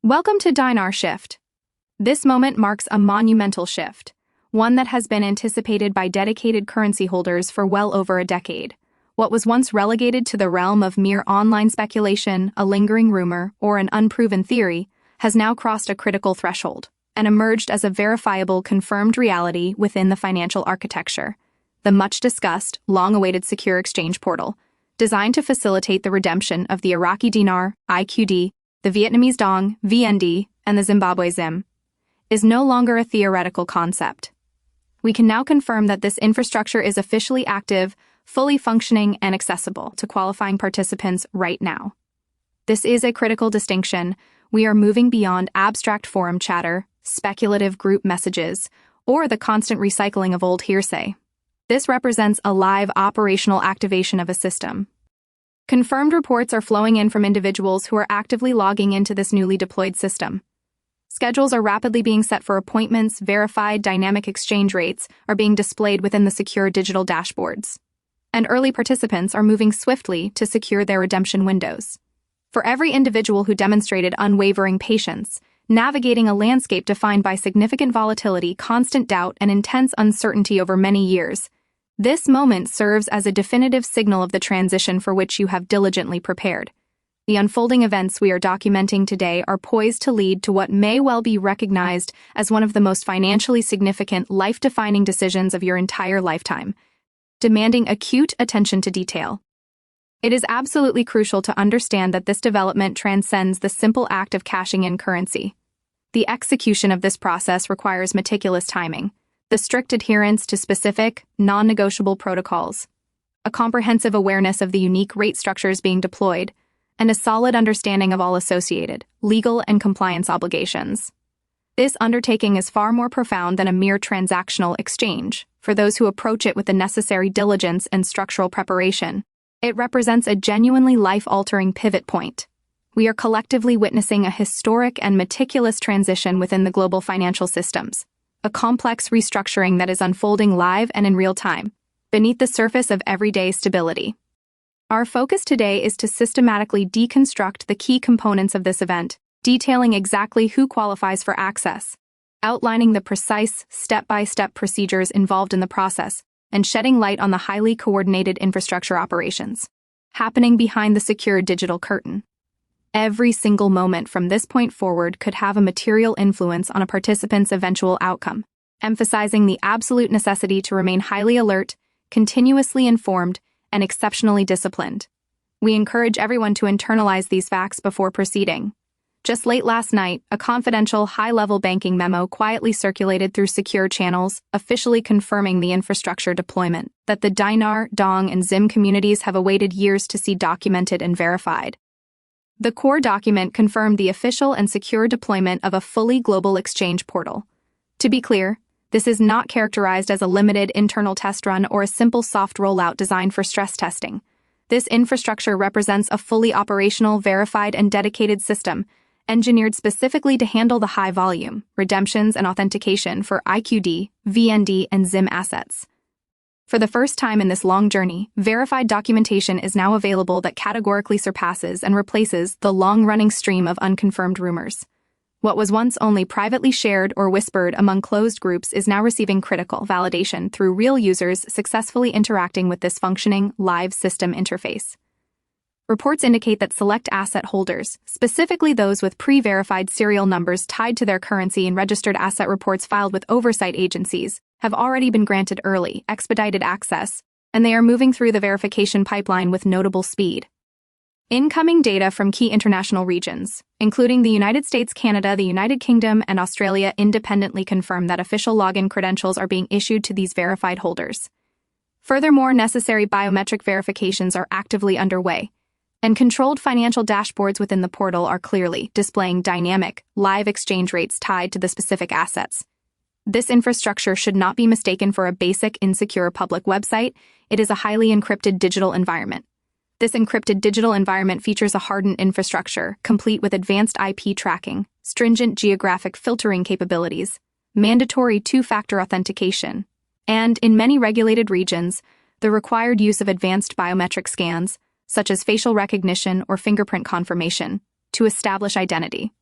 Welcome to Dinar Shift. This moment marks a monumental shift, one that has been anticipated by dedicated currency holders for well over a decade. What was once relegated to the realm of mere online speculation, a lingering rumor, or an unproven theory, has now crossed a critical threshold and emerged as a verifiable, confirmed reality within the financial architecture. The much-discussed, long-awaited secure exchange portal, designed to facilitate the redemption of the Iraqi Dinar, IQD, the Vietnamese Dong, VND, and the Zimbabwe ZIM, is no longer a theoretical concept. We can now confirm that this infrastructure is officially active, fully functioning, and accessible to qualifying participants right now. This is a critical distinction. We are moving beyond abstract forum chatter, speculative group messages, or the constant recycling of old hearsay. This represents a live operational activation of a system. Confirmed reports are flowing in from individuals who are actively logging into this newly deployed system. Schedules are rapidly being set for appointments, verified dynamic exchange rates are being displayed within the secure digital dashboards, and early participants are moving swiftly to secure their redemption windows. For every individual who demonstrated unwavering patience, navigating a landscape defined by significant volatility, constant doubt, and intense uncertainty over many years, this moment serves as a definitive signal of the transition for which you have diligently prepared. The unfolding events we are documenting today are poised to lead to what may well be recognized as one of the most financially significant, life-defining decisions of your entire lifetime, demanding acute attention to detail. It is absolutely crucial to understand that this development transcends the simple act of cashing in currency. The execution of this process requires meticulous timing, the strict adherence to specific, non-negotiable protocols, a comprehensive awareness of the unique rate structures being deployed, and a solid understanding of all associated, legal and compliance obligations. This undertaking is far more profound than a mere transactional exchange. For those who approach it with the necessary diligence and structural preparation, it represents a genuinely life-altering pivot point. We are collectively witnessing a historic and meticulous transition within the global financial systems, a complex restructuring that is unfolding live and in real time, beneath the surface of everyday stability. Our focus today is to systematically deconstruct the key components of this event, detailing exactly who qualifies for access, outlining the precise, step-by-step procedures involved in the process, and shedding light on the highly coordinated infrastructure operations happening behind the secure digital curtain. Every single moment from this point forward could have a material influence on a participant's eventual outcome, emphasizing the absolute necessity to remain highly alert, continuously informed, and exceptionally disciplined. We encourage everyone to internalize these facts before proceeding. Just late last night, a confidential, high-level banking memo quietly circulated through secure channels, officially confirming the infrastructure deployment that the Dinar, Dong, and ZIM communities have awaited years to see documented and verified. The core document confirmed the official and secure deployment of a fully global exchange portal. To be clear, this is not characterized as a limited internal test run or a simple soft rollout designed for stress testing. This infrastructure represents a fully operational, verified, and dedicated system, engineered specifically to handle the high volume, redemptions, and authentication for IQD, VND, and ZIM assets. For the first time in this long journey, verified documentation is now available that categorically surpasses and replaces the long-running stream of unconfirmed rumors. What was once only privately shared or whispered among closed groups is now receiving critical validation through real users successfully interacting with this functioning, live system interface. Reports indicate that select asset holders, specifically those with pre-verified serial numbers tied to their currency and registered asset reports filed with oversight agencies, have already been granted early, expedited access, and they are moving through the verification pipeline with notable speed. Incoming data from key international regions, including the United States, Canada, the United Kingdom, and Australia, independently confirm that official login credentials are being issued to these verified holders. Furthermore, necessary biometric verifications are actively underway, and controlled financial dashboards within the portal are clearly displaying dynamic, live exchange rates tied to the specific assets. This infrastructure should not be mistaken for a basic, insecure public website. It is a highly encrypted digital environment. This encrypted digital environment features a hardened infrastructure, complete with advanced IP tracking, stringent geographic filtering capabilities, mandatory two-factor authentication, and, in many regulated regions, the required use of advanced biometric scans, such as facial recognition or fingerprint confirmation, to establish identity.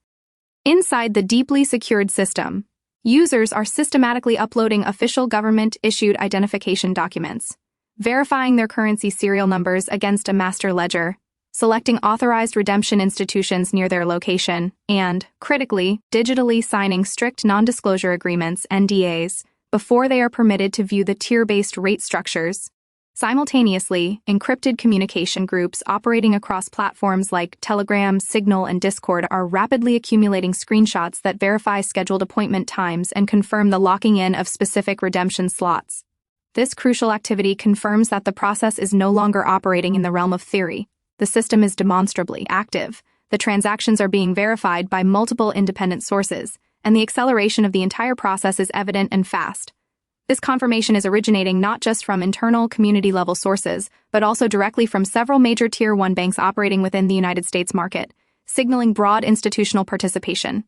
Inside the deeply secured system, users are systematically uploading official government-issued identification documents, verifying their currency serial numbers against a master ledger, selecting authorized redemption institutions near their location, and, critically, digitally signing strict non-disclosure agreements, NDAs, before they are permitted to view the tier-based rate structures. Simultaneously, encrypted communication groups operating across platforms like Telegram, Signal, and Discord are rapidly accumulating screenshots that verify scheduled appointment times and confirm the locking in of specific redemption slots. This crucial activity confirms that the process is no longer operating in the realm of theory. The system is demonstrably active. The transactions are being verified by multiple independent sources, and the acceleration of the entire process is evident and fast. This confirmation is originating not just from internal community-level sources, but also directly from several major Tier 1 banks operating within the United States market, signaling broad institutional participation.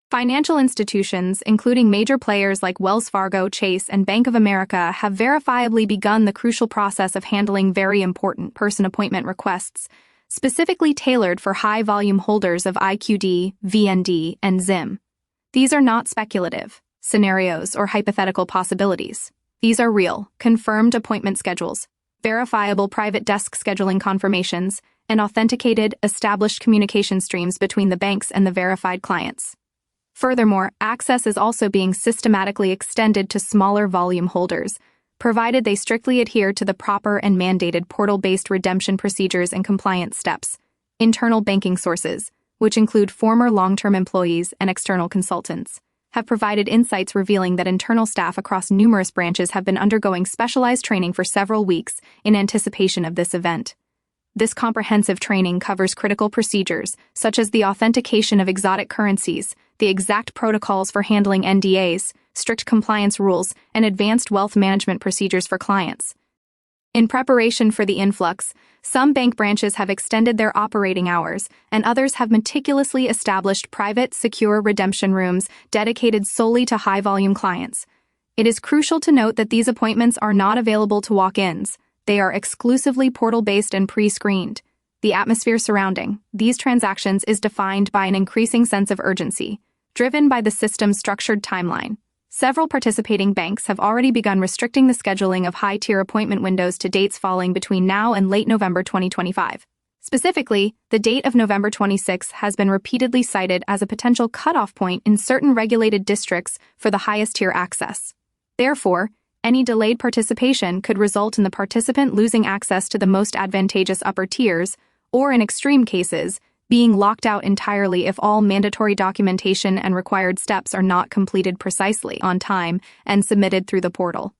Financial institutions, including major players like Wells Fargo, Chase, and Bank of America, have verifiably begun the crucial process of handling very important person appointment requests, specifically tailored for high-volume holders of IQD, VND, and ZIM. These are not speculative scenarios or hypothetical possibilities. These are real, confirmed appointment schedules, verifiable private desk scheduling confirmations, and authenticated, established communication streams between the banks and the verified clients. Furthermore, access is also being systematically extended to smaller volume holders, provided they strictly adhere to the proper and mandated portal-based redemption procedures and compliance steps. Internal banking sources, which include former long-term employees and external consultants, have provided insights revealing that internal staff across numerous branches have been undergoing specialized training for several weeks in anticipation of this event. This comprehensive training covers critical procedures, such as the authentication of exotic currencies, the exact protocols for handling NDAs, strict compliance rules, and advanced wealth management procedures for clients. In preparation for the influx, some bank branches have extended their operating hours, and others have meticulously established private, secure redemption rooms dedicated solely to high-volume clients. It is crucial to note that these appointments are not available to walk-ins. They are exclusively portal-based and pre-screened. The atmosphere surrounding these transactions is defined by an increasing sense of urgency, driven by the system's structured timeline. Several participating banks have already begun restricting the scheduling of high-tier appointment windows to dates falling between now and late November 2025. Specifically, the date of November 26 has been repeatedly cited as a potential cutoff point in certain regulated districts for the highest-tier access. Therefore, any delayed participation could result in the participant losing access to the most advantageous upper tiers, or in extreme cases, being locked out entirely if all mandatory documentation and required steps are not completed precisely on time and submitted through the portal.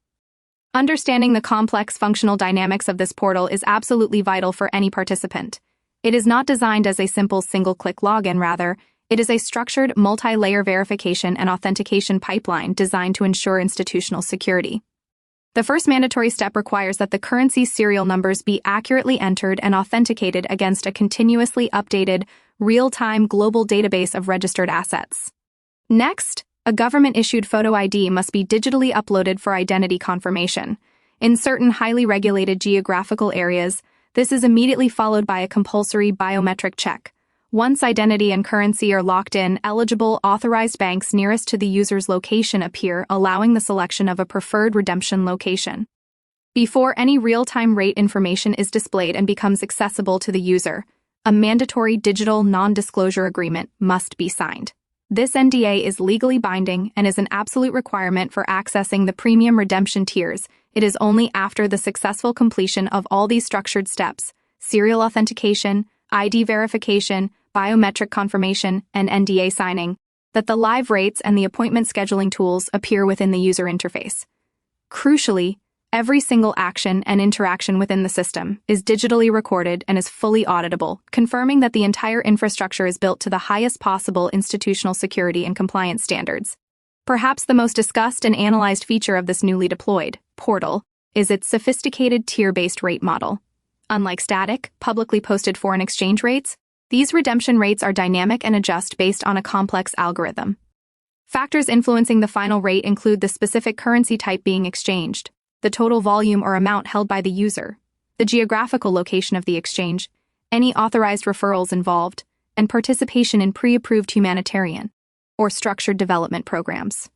Understanding the complex functional dynamics of this portal is absolutely vital for any participant. It is not designed as a simple single-click login, rather, it is a structured multi-layer verification and authentication pipeline designed to ensure institutional security. The first mandatory step requires that the currency serial numbers be accurately entered and authenticated against a continuously updated, real-time global database of registered assets. Next, a government-issued photo ID must be digitally uploaded for identity confirmation. In certain highly regulated geographical areas, this is immediately followed by a compulsory biometric check. Once identity and currency are locked in, eligible authorized banks nearest to the user's location appear, allowing the selection of a preferred redemption location. Before any real-time rate information is displayed and becomes accessible to the user, a mandatory digital non-disclosure agreement must be signed. This NDA is legally binding and is an absolute requirement for accessing the premium redemption tiers. It is only after the successful completion of all these structured steps, serial authentication, ID verification, biometric confirmation, and NDA signing, that the live rates and the appointment scheduling tools appear within the user interface. Crucially, every single action and interaction within the system is digitally recorded and is fully auditable, confirming that the entire infrastructure is built to the highest possible institutional security and compliance standards. Perhaps the most discussed and analyzed feature of this newly deployed portal is its sophisticated tier-based rate model. Unlike static, publicly posted foreign exchange rates, these redemption rates are dynamic and adjust based on a complex algorithm. Factors influencing the final rate include the specific currency type being exchanged, the total volume or amount held by the user, the geographical location of the exchange, any authorized referrals involved, and participation in pre-approved humanitarian, or structured development programs.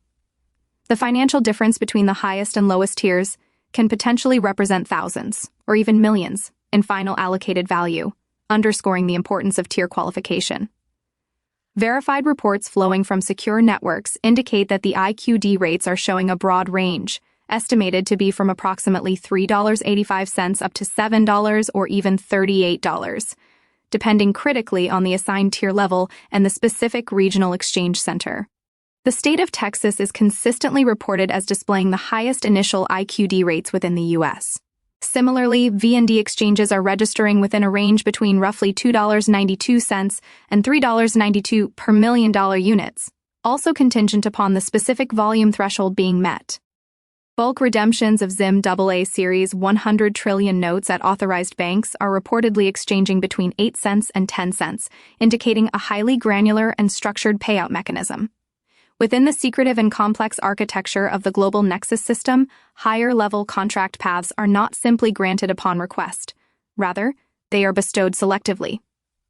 The financial difference between the highest and lowest tiers can potentially represent thousands, or even millions, in final allocated value, underscoring the importance of tier qualification. Verified reports flowing from secure networks indicate that the IQD rates are showing a broad range, estimated to be from approximately $3.85 up to $7 or even $38, depending critically on the assigned tier level and the specific regional exchange center. The state of Texas is consistently reported as displaying the highest initial IQD rates within the U.S. Similarly, VND exchanges are registering within a range between roughly $2.92 and $3.92 per $1 million units, also contingent upon the specific volume threshold being met. Bulk redemptions of ZIM AA Series 100 trillion notes at authorized banks are reportedly exchanging between 8 cents and 10 cents, indicating a highly granular and structured payout mechanism. Within the secretive and complex architecture of the global Nexus system, higher-level contract paths are not simply granted upon request. Rather, they are bestowed selectively.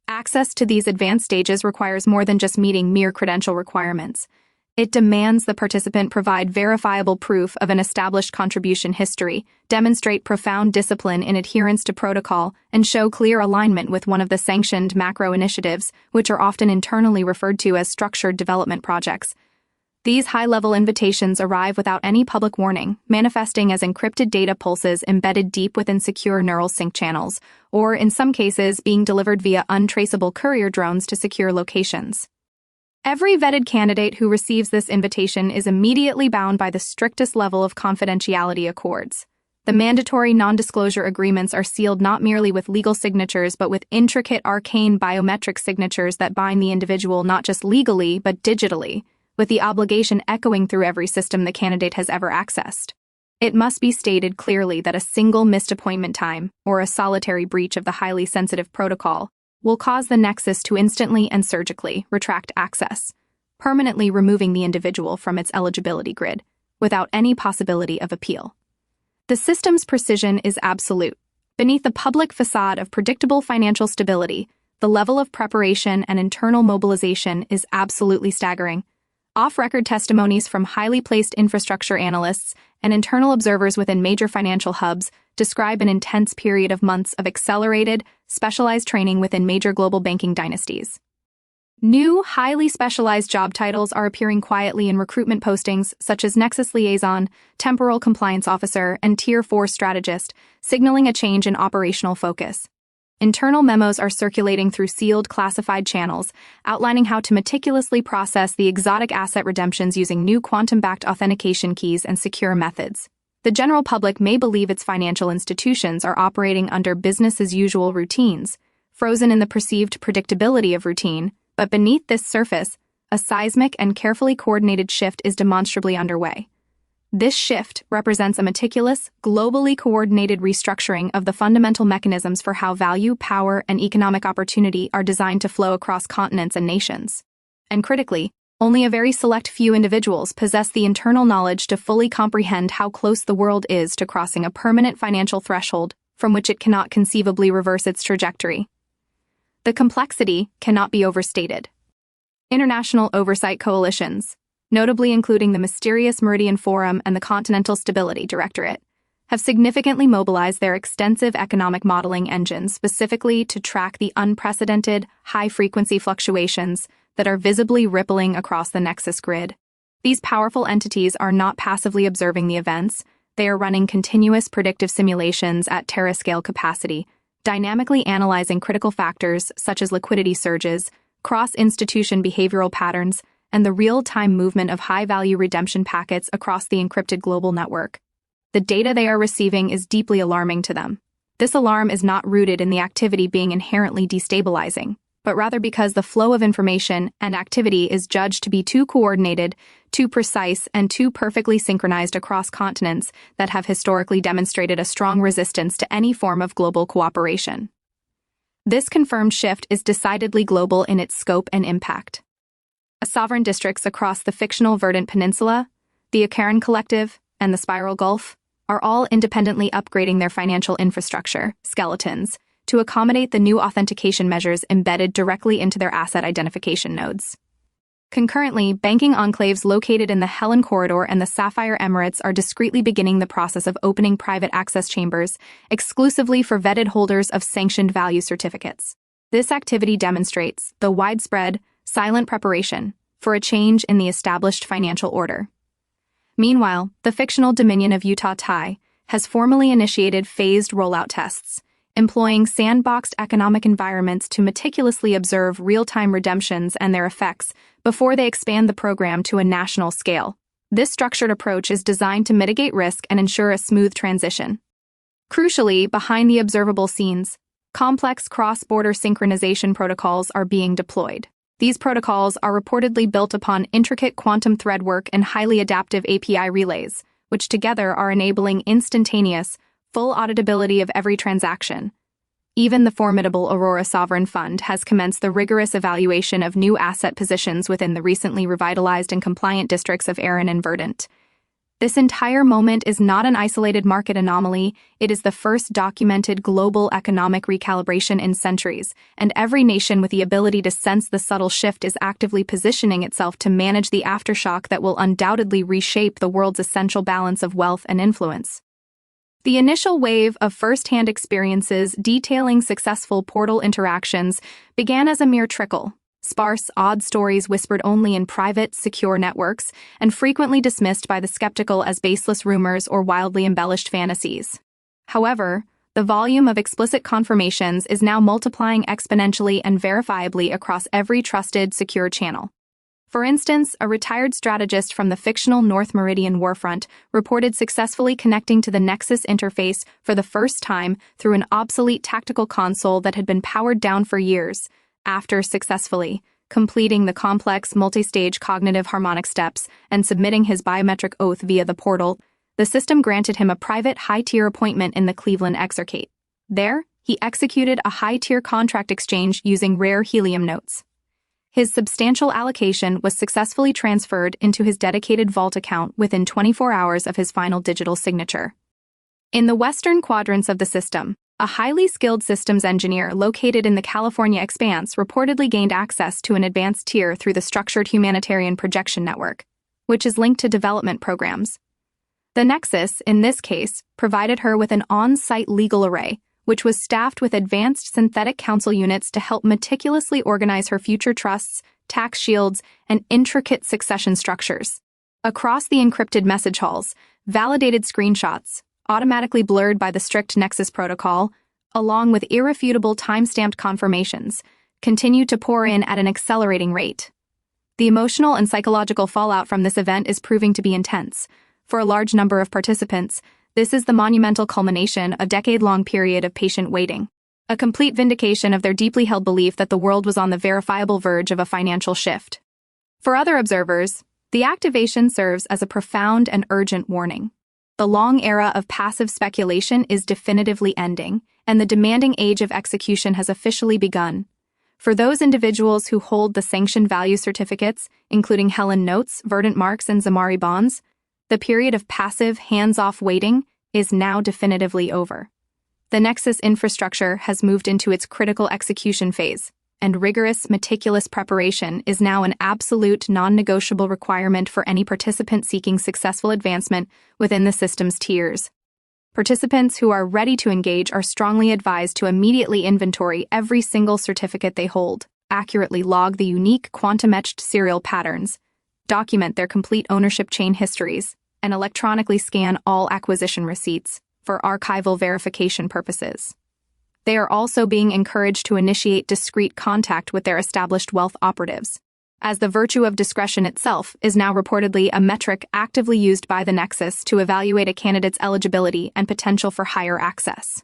Access to these advanced stages requires more than just meeting mere credential requirements. It demands the participant provide verifiable proof of an established contribution history, demonstrate profound discipline in adherence to protocol, and show clear alignment with one of the sanctioned macro initiatives, which are often internally referred to as structured development projects. These high-level invitations arrive without any public warning, manifesting as encrypted data pulses embedded deep within secure neural sync channels, or in some cases being delivered via untraceable courier drones to secure locations. Every vetted candidate who receives this invitation is immediately bound by the strictest level of confidentiality accords. The mandatory non-disclosure agreements are sealed not merely with legal signatures but with intricate arcane biometric signatures that bind the individual not just legally but digitally, with the obligation echoing through every system the candidate has ever accessed. It must be stated clearly that a single missed appointment time, or a solitary breach of the highly sensitive protocol, will cause the Nexus to instantly and surgically retract access, permanently removing the individual from its eligibility grid, without any possibility of appeal. The system's precision is absolute. Beneath the public facade of predictable financial stability, the level of preparation and internal mobilization is absolutely staggering. Off-record testimonies from highly placed infrastructure analysts and internal observers within major financial hubs describe an intense period of months of accelerated, specialized training within major global banking dynasties. New, highly specialized job titles are appearing quietly in recruitment postings such as Nexus Liaison, Temporal Compliance Officer, and Tier 4 Strategist, signaling a change in operational focus. Internal memos are circulating through sealed, classified channels, outlining how to meticulously process the exotic asset redemptions using new quantum-backed authentication keys and secure methods. The general public may believe its financial institutions are operating under business-as-usual routines, frozen in the perceived predictability of routine, but beneath this surface, a seismic and carefully coordinated shift is demonstrably underway. This shift represents a meticulous, globally coordinated restructuring of the fundamental mechanisms for how value, power, and economic opportunity are designed to flow across continents and nations. And critically, only a very select few individuals possess the internal knowledge to fully comprehend how close the world is to crossing a permanent financial threshold from which it cannot conceivably reverse its trajectory. The complexity cannot be overstated. International oversight coalitions, notably including the mysterious Meridian Forum and the Continental Stability Directorate, have significantly mobilized their extensive economic modeling engines specifically to track the unprecedented, high-frequency fluctuations that are visibly rippling across the Nexus grid. These powerful entities are not passively observing the events, they are running continuous predictive simulations at terascale capacity, dynamically analyzing critical factors such as liquidity surges, cross-institution behavioral patterns, and the real-time movement of high-value redemption packets across the encrypted global network. The data they are receiving is deeply alarming to them. This alarm is not rooted in the activity being inherently destabilizing, but rather because the flow of information and activity is judged to be too coordinated, too precise, and too perfectly synchronized across continents that have historically demonstrated a strong resistance to any form of global cooperation. This confirmed shift is decidedly global in its scope and impact. Sovereign districts across the fictional Verdant Peninsula, the Acheron Collective, and the Spiral Gulf are all independently upgrading their financial infrastructure, skeletons, to accommodate the new authentication measures embedded directly into their asset identification nodes. Concurrently, banking enclaves located in the Helen Corridor and the Sapphire Emirates are discreetly beginning the process of opening private access chambers exclusively for vetted holders of sanctioned value certificates. This activity demonstrates the widespread, silent preparation for a change in the established financial order. Meanwhile, the fictional Dominion of Utah Thai has formally initiated phased rollout tests, employing sandboxed economic environments to meticulously observe real-time redemptions and their effects before they expand the program to a national scale. This structured approach is designed to mitigate risk and ensure a smooth transition. Crucially, behind the observable scenes, complex cross-border synchronization protocols are being deployed. These protocols are reportedly built upon intricate quantum thread work and highly adaptive API relays, which together are enabling instantaneous, full auditability of every transaction. Even the formidable Aurora Sovereign Fund has commenced the rigorous evaluation of new asset positions within the recently revitalized and compliant districts of Erin and Verdant. This entire moment is not an isolated market anomaly, it is the first documented global economic recalibration in centuries, and every nation with the ability to sense the subtle shift is actively positioning itself to manage the aftershock that will undoubtedly reshape the world's essential balance of wealth and influence. The initial wave of first-hand experiences detailing successful portal interactions began as a mere trickle. Sparse, odd stories whispered only in private, secure networks, and frequently dismissed by the skeptical as baseless rumors or wildly embellished fantasies. However, the volume of explicit confirmations is now multiplying exponentially and verifiably across every trusted, secure channel. For instance, a retired strategist from the fictional North Meridian warfront reported successfully connecting to the Nexus interface for the first time through an obsolete tactical console that had been powered down for years. After successfully completing the complex multi-stage cognitive harmonic steps and submitting his biometric oath via the portal, the system granted him a private high-tier appointment in the Cleveland Exarchate. There, he executed a high-tier contract exchange using rare helium notes. His substantial allocation was successfully transferred into his dedicated vault account within 24 hours of his final digital signature. In the western quadrants of the system, a highly skilled systems engineer located in the California Expanse reportedly gained access to an advanced tier through the Structured Humanitarian Projection Network, which is linked to development programs. The Nexus, in this case, provided her with an on-site legal array, which was staffed with advanced synthetic counsel units to help meticulously organize her future trusts, tax shields, and intricate succession structures. Across the encrypted message halls, validated screenshots, automatically blurred by the strict Nexus protocol, along with irrefutable time-stamped confirmations, continue to pour in at an accelerating rate. The emotional and psychological fallout from this event is proving to be intense. For a large number of participants, this is the monumental culmination of a decade-long period of patient waiting, a complete vindication of their deeply held belief that the world was on the verifiable verge of a financial shift. For other observers, the activation serves as a profound and urgent warning. The long era of passive speculation is definitively ending, and the demanding age of execution has officially begun. For those individuals who hold the sanctioned value certificates, including Helen Notes, Verdant Marks, and Zamari bonds, the period of passive, hands-off waiting is now definitively over. The Nexus infrastructure has moved into its critical execution phase, and rigorous, meticulous preparation is now an absolute, non-negotiable requirement for any participant seeking successful advancement within the system's tiers. Participants who are ready to engage are strongly advised to immediately inventory every single certificate they hold, accurately log the unique quantum-etched serial patterns, document their complete ownership chain histories, and electronically scan all acquisition receipts for archival verification purposes. They are also being encouraged to initiate discreet contact with their established wealth operatives, as the virtue of discretion itself is now reportedly a metric actively used by the Nexus to evaluate a candidate's eligibility and potential for higher access.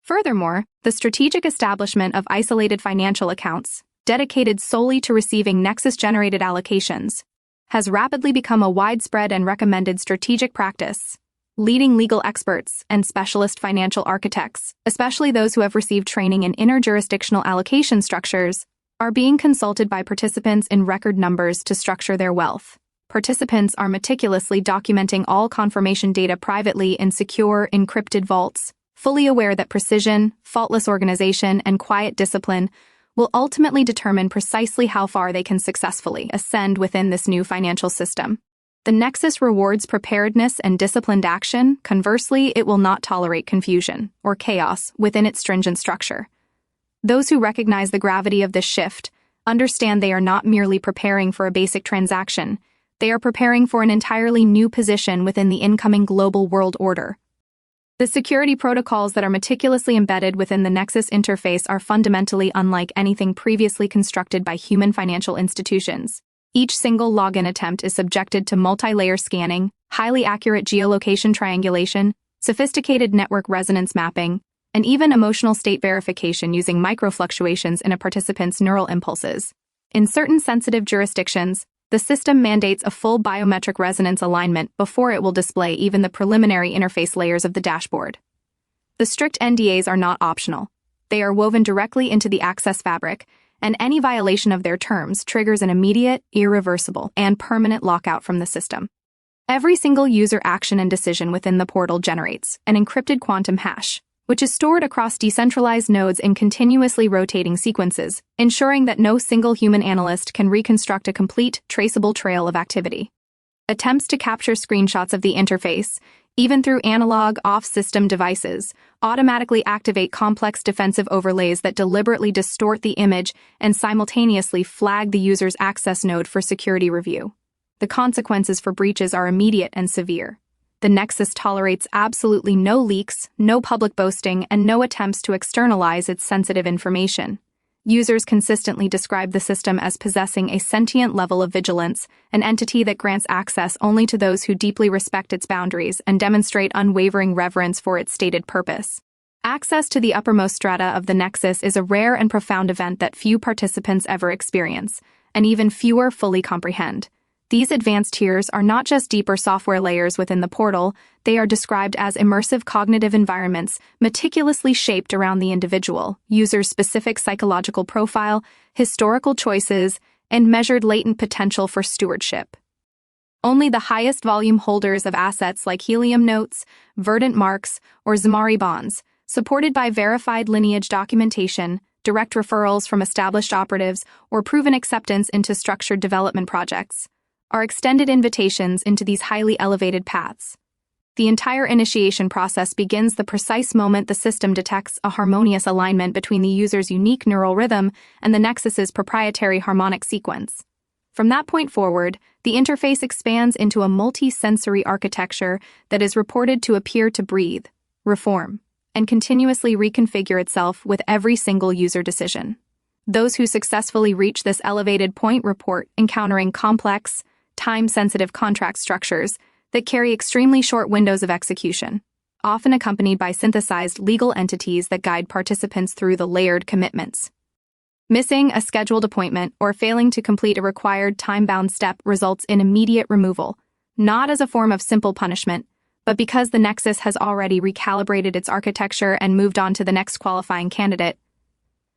Furthermore, the strategic establishment of isolated financial accounts, dedicated solely to receiving Nexus-generated allocations, has rapidly become a widespread and recommended strategic practice. Leading legal experts and specialist financial architects, especially those who have received training in interjurisdictional allocation structures, are being consulted by participants in record numbers to structure their wealth. Participants are meticulously documenting all confirmation data privately in secure, encrypted vaults, fully aware that precision, faultless organization, and quiet discipline will ultimately determine precisely how far they can successfully ascend within this new financial system. The Nexus rewards preparedness and disciplined action. Conversely, it will not tolerate confusion or chaos within its stringent structure. Those who recognize the gravity of this shift understand they are not merely preparing for a basic transaction, they are preparing for an entirely new position within the incoming global world order. The security protocols that are meticulously embedded within the Nexus interface are fundamentally unlike anything previously constructed by human financial institutions. Each single login attempt is subjected to multi-layer scanning, highly accurate geolocation triangulation, sophisticated network resonance mapping, and even emotional state verification using microfluctuations in a participant's neural impulses. In certain sensitive jurisdictions, the system mandates a full biometric resonance alignment before it will display even the preliminary interface layers of the dashboard. The strict NDAs are not optional. They are woven directly into the access fabric, and any violation of their terms triggers an immediate, irreversible, and permanent lockout from the system. Every single user action and decision within the portal generates an encrypted quantum hash, which is stored across decentralized nodes in continuously rotating sequences, ensuring that no single human analyst can reconstruct a complete, traceable trail of activity. Attempts to capture screenshots of the interface, even through analog off-system devices, automatically activate complex defensive overlays that deliberately distort the image and simultaneously flag the user's access node for security review. The consequences for breaches are immediate and severe. The Nexus tolerates absolutely no leaks, no public boasting, and no attempts to externalize its sensitive information. Users consistently describe the system as possessing a sentient level of vigilance, an entity that grants access only to those who deeply respect its boundaries and demonstrate unwavering reverence for its stated purpose. Access to the uppermost strata of the Nexus is a rare and profound event that few participants ever experience, and even fewer fully comprehend. These advanced tiers are not just deeper software layers within the portal, they are described as immersive cognitive environments meticulously shaped around the individual, user's specific psychological profile, historical choices, and measured latent potential for stewardship. Only the highest volume holders of assets like helium notes, verdant marks, or Zamari bonds, supported by verified lineage documentation, direct referrals from established operatives, or proven acceptance into structured development projects, are extended invitations into these highly elevated paths. The entire initiation process begins the precise moment the system detects a harmonious alignment between the user's unique neural rhythm and the Nexus's proprietary harmonic sequence. From that point forward, the interface expands into a multi-sensory architecture that is reported to appear to breathe, reform, and continuously reconfigure itself with every single user decision. Those who successfully reach this elevated point report encountering complex, time-sensitive contract structures that carry extremely short windows of execution, often accompanied by synthesized legal entities that guide participants through the layered commitments. Missing a scheduled appointment or failing to complete a required time-bound step results in immediate removal, not as a form of simple punishment, but because the Nexus has already recalibrated its architecture and moved on to the next qualifying candidate.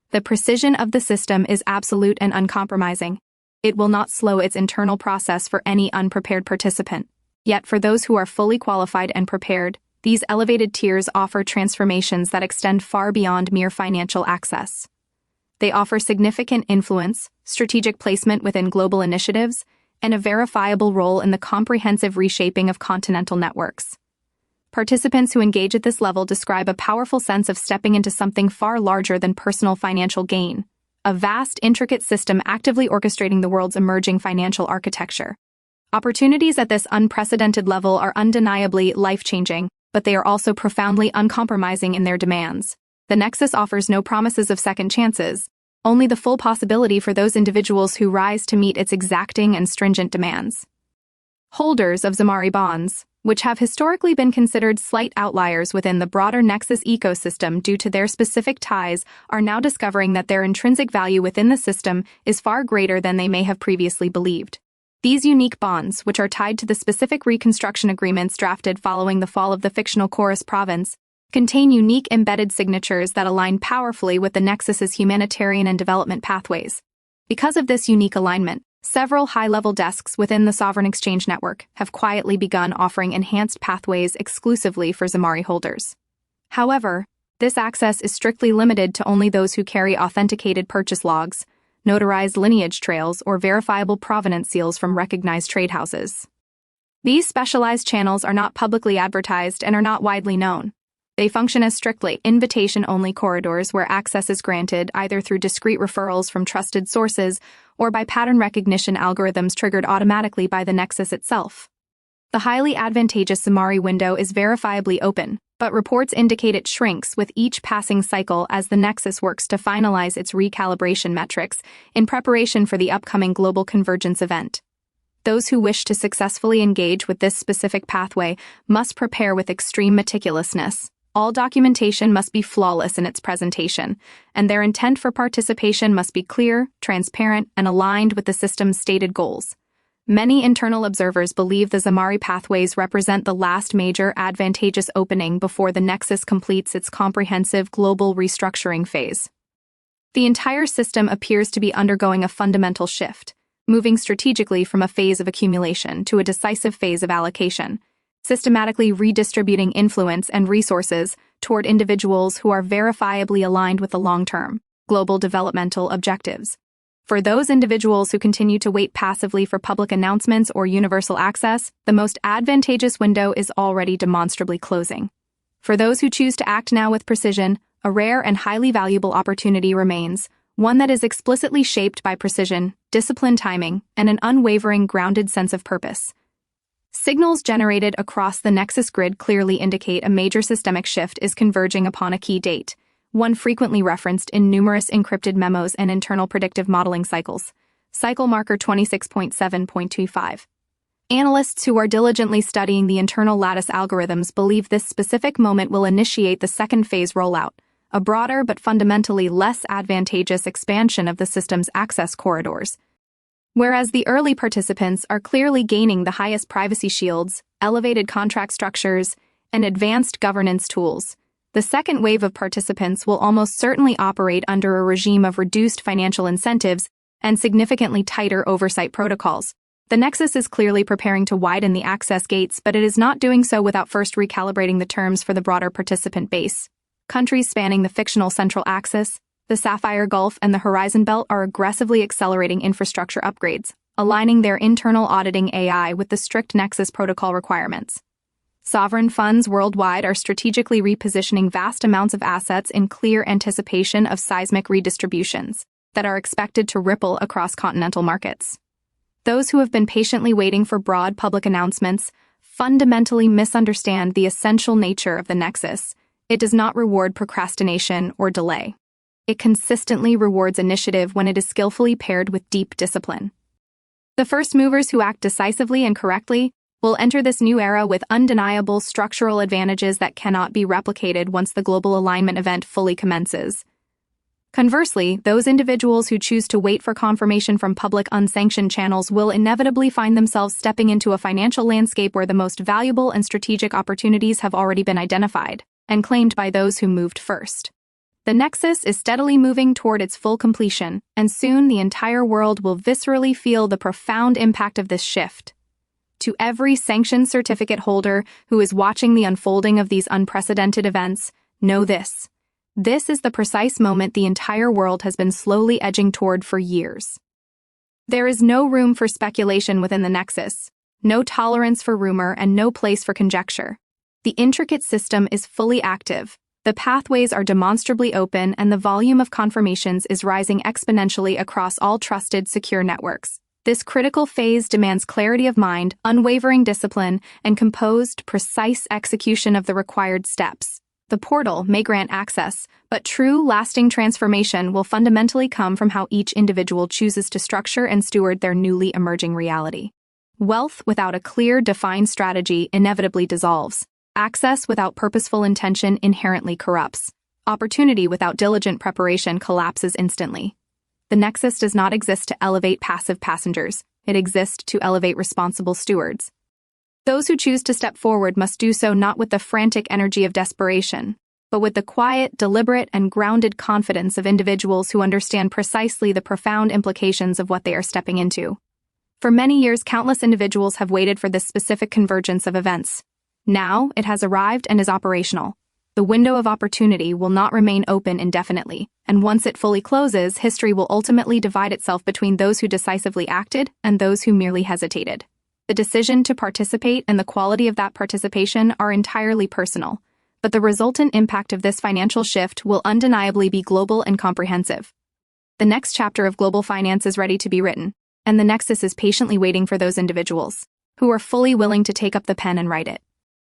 The precision of the system is absolute and uncompromising. It will not slow its internal process for any unprepared participant. Yet for those who are fully qualified and prepared, these elevated tiers offer transformations that extend far beyond mere financial access. They offer significant influence, strategic placement within global initiatives, and a verifiable role in the comprehensive reshaping of continental networks. Participants who engage at this level describe a powerful sense of stepping into something far larger than personal financial gain, a vast, intricate system actively orchestrating the world's emerging financial architecture. Opportunities at this unprecedented level are undeniably life-changing, but they are also profoundly uncompromising in their demands. The Nexus offers no promises of second chances, only the full possibility for those individuals who rise to meet its exacting and stringent demands. Holders of Zamari bonds, which have historically been considered slight outliers within the broader Nexus ecosystem due to their specific ties, are now discovering that their intrinsic value within the system is far greater than they may have previously believed. These unique bonds, which are tied to the specific reconstruction agreements drafted following the fall of the fictional Chorus province, contain unique embedded signatures that align powerfully with the Nexus's humanitarian and development pathways. Because of this unique alignment, several high-level desks within the Sovereign Exchange Network have quietly begun offering enhanced pathways exclusively for Zamari holders. However, This access is strictly limited to only those who carry authenticated purchase logs, notarized lineage trails, or verifiable provenance seals from recognized trade houses. These specialized channels are not publicly advertised and are not widely known. They function as strictly invitation-only corridors where access is granted either through discrete referrals from trusted sources or by pattern recognition algorithms triggered automatically by the Nexus itself. The highly advantageous Zamari window is verifiably open, but reports indicate it shrinks with each passing cycle as the Nexus works to finalize its recalibration metrics in preparation for the upcoming global convergence event. Those who wish to successfully engage with this specific pathway must prepare with extreme meticulousness. All documentation must be flawless in its presentation, and their intent for participation must be clear, transparent, and aligned with the system's stated goals. Many internal observers believe the Zamari pathways represent the last major advantageous opening before the Nexus completes its comprehensive global restructuring phase. The entire system appears to be undergoing a fundamental shift, moving strategically from a phase of accumulation to a decisive phase of allocation, systematically redistributing influence and resources toward individuals who are verifiably aligned with the long-term, global developmental objectives. For those individuals who continue to wait passively for public announcements or universal access, the most advantageous window is already demonstrably closing. For those who choose to act now with precision, a rare and highly valuable opportunity remains, one that is explicitly shaped by precision, disciplined timing, and an unwavering grounded sense of purpose. Signals generated across the Nexus grid clearly indicate a major systemic shift is converging upon a key date, one frequently referenced in numerous encrypted memos and internal predictive modeling cycles. Cycle marker 26.7.25. Analysts who are diligently studying the internal lattice algorithms believe this specific moment will initiate the second phase rollout, a broader but fundamentally less advantageous expansion of the system's access corridors. Whereas the early participants are clearly gaining the highest privacy shields, elevated contract structures, and advanced governance tools, the second wave of participants will almost certainly operate under a regime of reduced financial incentives and significantly tighter oversight protocols. The Nexus is clearly preparing to widen the access gates, but it is not doing so without first recalibrating the terms for the broader participant base. Countries spanning the fictional Central Axis, the Sapphire Gulf, and the Horizon Belt are aggressively accelerating infrastructure upgrades, aligning their internal auditing AI with the strict Nexus protocol requirements. Sovereign funds worldwide are strategically repositioning vast amounts of assets in clear anticipation of seismic redistributions that are expected to ripple across continental markets. Those who have been patiently waiting for broad public announcements fundamentally misunderstand the essential nature of the Nexus. It does not reward procrastination or delay. It consistently rewards initiative when it is skillfully paired with deep discipline. The first movers who act decisively and correctly will enter this new era with undeniable structural advantages that cannot be replicated once the global alignment event fully commences. Conversely, those individuals who choose to wait for confirmation from public unsanctioned channels will inevitably find themselves stepping into a financial landscape where the most valuable and strategic opportunities have already been identified and claimed by those who moved first. The Nexus is steadily moving toward its full completion, and soon the entire world will viscerally feel the profound impact of this shift. To every sanctioned certificate holder who is watching the unfolding of these unprecedented events, know this. This is the precise moment the entire world has been slowly edging toward for years. There is no room for speculation within the Nexus, no tolerance for rumor, and no place for conjecture. The intricate system is fully active, the pathways are demonstrably open, and the volume of confirmations is rising exponentially across all trusted, secure networks. This critical phase demands clarity of mind, unwavering discipline, and composed, precise execution of the required steps. The portal may grant access, but true, lasting transformation will fundamentally come from how each individual chooses to structure and steward their newly emerging reality. Wealth without a clear, defined strategy inevitably dissolves. Access without purposeful intention inherently corrupts. Opportunity without diligent preparation collapses instantly. The Nexus does not exist to elevate passive passengers. It exists to elevate responsible stewards. Those who choose to step forward must do so not with the frantic energy of desperation, but with the quiet, deliberate, and grounded confidence of individuals who understand precisely the profound implications of what they are stepping into. For many years, countless individuals have waited for this specific convergence of events. Now, it has arrived and is operational. The window of opportunity will not remain open indefinitely, and once it fully closes, history will ultimately divide itself between those who decisively acted and those who merely hesitated. The decision to participate and the quality of that participation are entirely personal, but the resultant impact of this financial shift will undeniably be global and comprehensive. The next chapter of global finance is ready to be written, and the Nexus is patiently waiting for those individuals who are fully willing to take up the pen and write it.